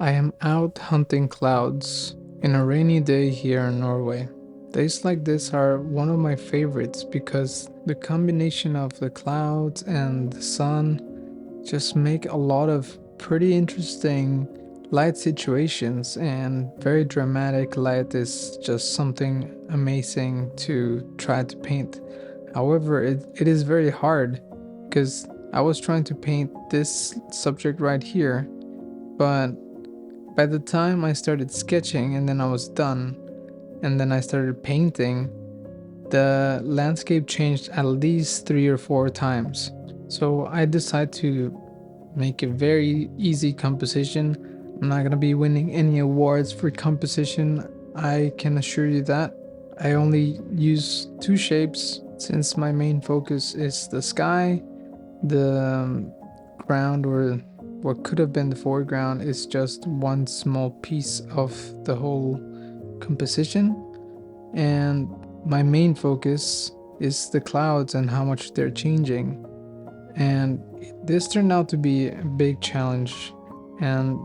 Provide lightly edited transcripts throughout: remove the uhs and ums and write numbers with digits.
I am out hunting clouds in a rainy day here in Norway. Days like this are one of my favorites because the combination of the clouds and the sun just make a lot of pretty interesting light situations, and very dramatic light is just something amazing to try to paint. However, it is very hard because I was trying to paint this subject right here, but by the time I started sketching and then I was done, and then I started painting, the landscape changed at least 3 or 4 times. So I decided to make a very easy composition. I'm not gonna be winning any awards for composition, I can assure you that. I only use two shapes since my main focus is the sky. The ground, or what could have been the foreground, is just one small piece of the whole composition, and my main focus is the clouds and how much they're changing. And this turned out to be a big challenge, and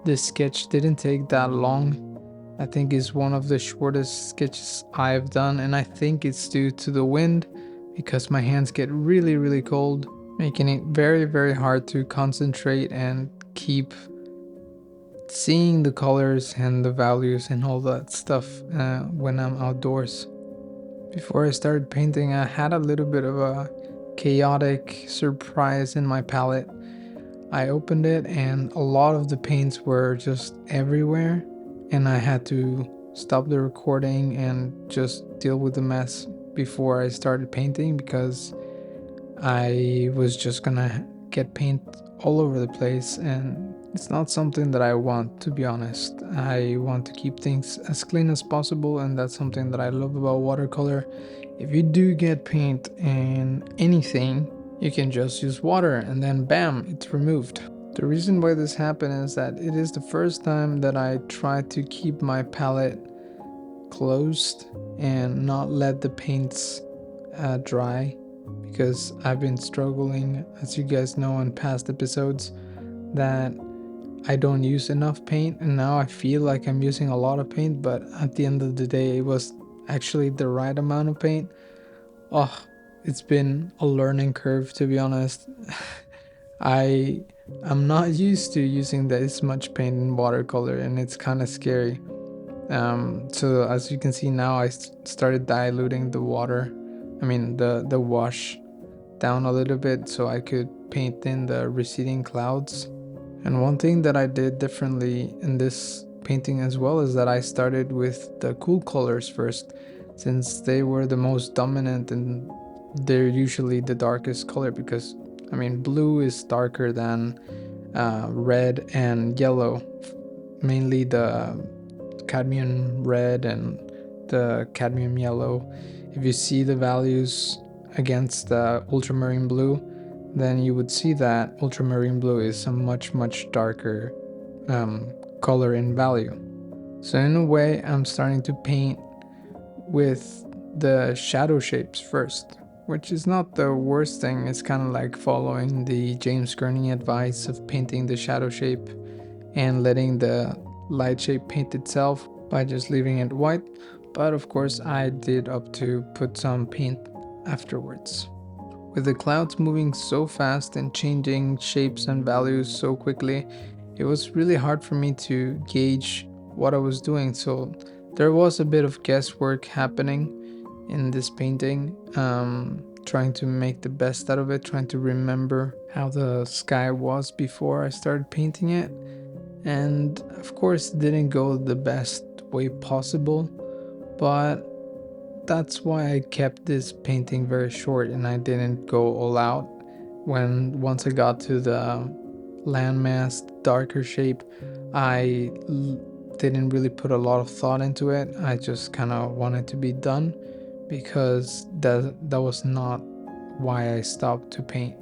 this sketch didn't take that long. I think it's one of the shortest sketches I've done, and I think it's due to the wind because my hands get really cold, making it very hard to concentrate and keep seeing the colors and the values and all that stuff when I'm outdoors. Before I started painting, I had a little bit of a chaotic surprise in my palette. I opened it and a lot of the paints were just everywhere, and I had to stop the recording and just deal with the mess before I started painting because I was just gonna get paint all over the place, and it's not something that I want, to be honest. I want to keep things as clean as possible, and that's something that I love about watercolor. If you do get paint in anything, you can just use water and then bam, it's removed. The reason why this happened is that it is the first time that I tried to keep my palette closed and not let the paints dry, because I've been struggling, as you guys know in past episodes, that I don't use enough paint, and now I feel like I'm using a lot of paint, but at the end of the day, it was actually the right amount of paint. Oh, it's been a learning curve, to be honest. I am not used to using this much paint in watercolor, and it's kind of scary. So as you can see now, I started diluting the water, I mean the wash, down a little bit so I could paint in the receding clouds. And one thing that I did differently in this painting as well is that I started with the cool colors first, since they were the most dominant and they're usually the darkest color, because I mean blue is darker than red and yellow, mainly the cadmium red and the cadmium yellow. If you see the values against the ultramarine blue, then you would see that ultramarine blue is a much darker color in value. So in a way, I'm starting to paint with the shadow shapes first, which is not the worst thing. It's kind of like following the James Gurney advice of painting the shadow shape and letting the light shape paint itself by just leaving it white. But of course, I did opt to put some paint afterwards. With the clouds moving so fast and changing shapes and values so quickly, it was really hard for me to gauge what I was doing. So there was a bit of guesswork happening in this painting, trying to make the best out of it, trying to remember how the sky was before I started painting it. And of course, it didn't go the best way possible, but that's why I kept this painting very short and I didn't go all out. Once I got to the landmass darker shape, I didn't really put a lot of thought into it. I just kind of wanted to be done, because that was not why I stopped to paint.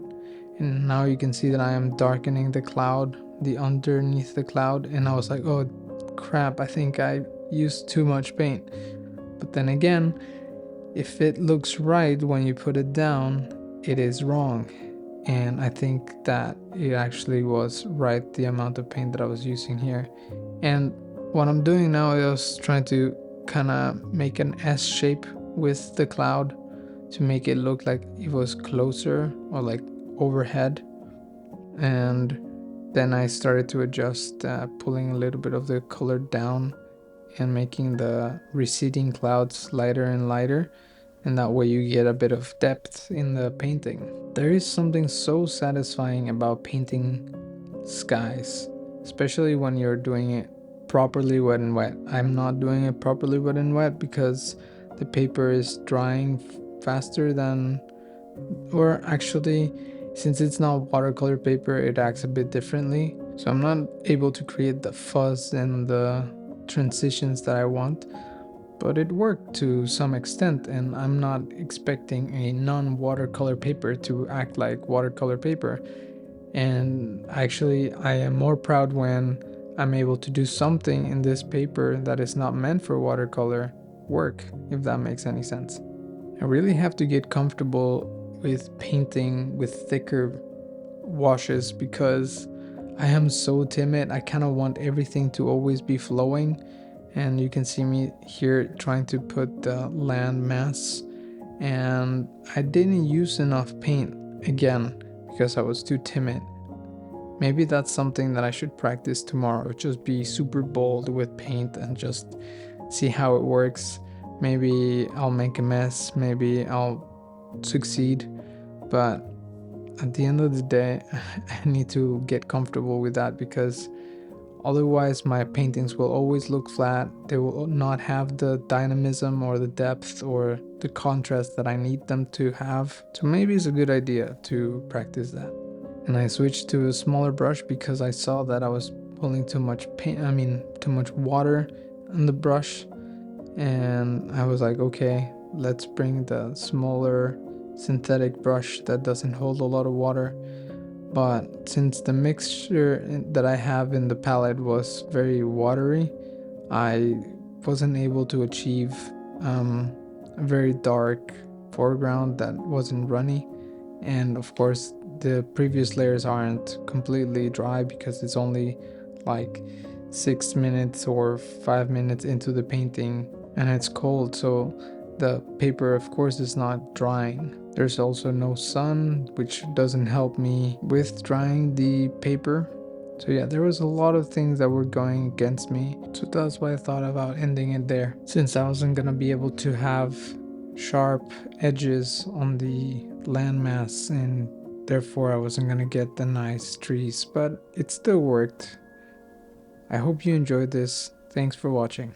And now you can see that I am darkening the cloud, the underneath the cloud, and I was like, oh crap, I think I used too much paint. But then again, if it looks right when you put it down, it is wrong. and I think that it actually was right, the amount of paint that I was using here. And what I'm doing now is trying to kind of make an S shape with the cloud to make it look like it was closer or like overhead. And then I started to adjust, pulling a little bit of the color down and making the receding clouds lighter and lighter, and that way you get a bit of depth in the painting. There is something so satisfying about painting skies, especially when you're doing it properly wet and wet. I'm not doing it properly wet and wet because the paper is drying faster than, or actually, since it's not watercolor paper, it acts a bit differently. So I'm not able to create the fuzz and the transitions that I want, but it worked to some extent, and I'm not expecting a non-watercolor paper to act like watercolor paper. And actually, I am more proud when I'm able to do something in this paper that is not meant for watercolor work, if that makes any sense. I really have to get comfortable with painting with thicker washes because I am so timid. I kind of want everything to always be flowing, and you can see me here trying to put the land mass, and I didn't use enough paint again because I was too timid. Maybe that's something that I should practice tomorrow. Just be super bold with paint and just see how it works. Maybe I'll make a mess, maybe I'll succeed, but at the end of the day, I need to get comfortable with that because otherwise my paintings will always look flat. They will not have the dynamism or the depth or the contrast that I need them to have. So maybe it's a good idea to practice that. And I switched to a smaller brush because I saw that I was pulling too much paint, too much water on the brush, and I was like, okay, let's bring the smaller synthetic brush that doesn't hold a lot of water. But since the mixture that I have in the palette was very watery, I wasn't able to achieve a very dark foreground that wasn't runny. And of course, the previous layers aren't completely dry because it's only like 6 minutes or 5 minutes into the painting and it's cold, so the paper of course is not drying. There's also no sun, which doesn't help me with drying the paper. So yeah, there was a lot of things that were going against me. So that's why I thought about ending it there, since I wasn't gonna be able to have sharp edges on the landmass, and therefore I wasn't gonna get the nice trees, but it still worked. I hope you enjoyed this. Thanks for watching.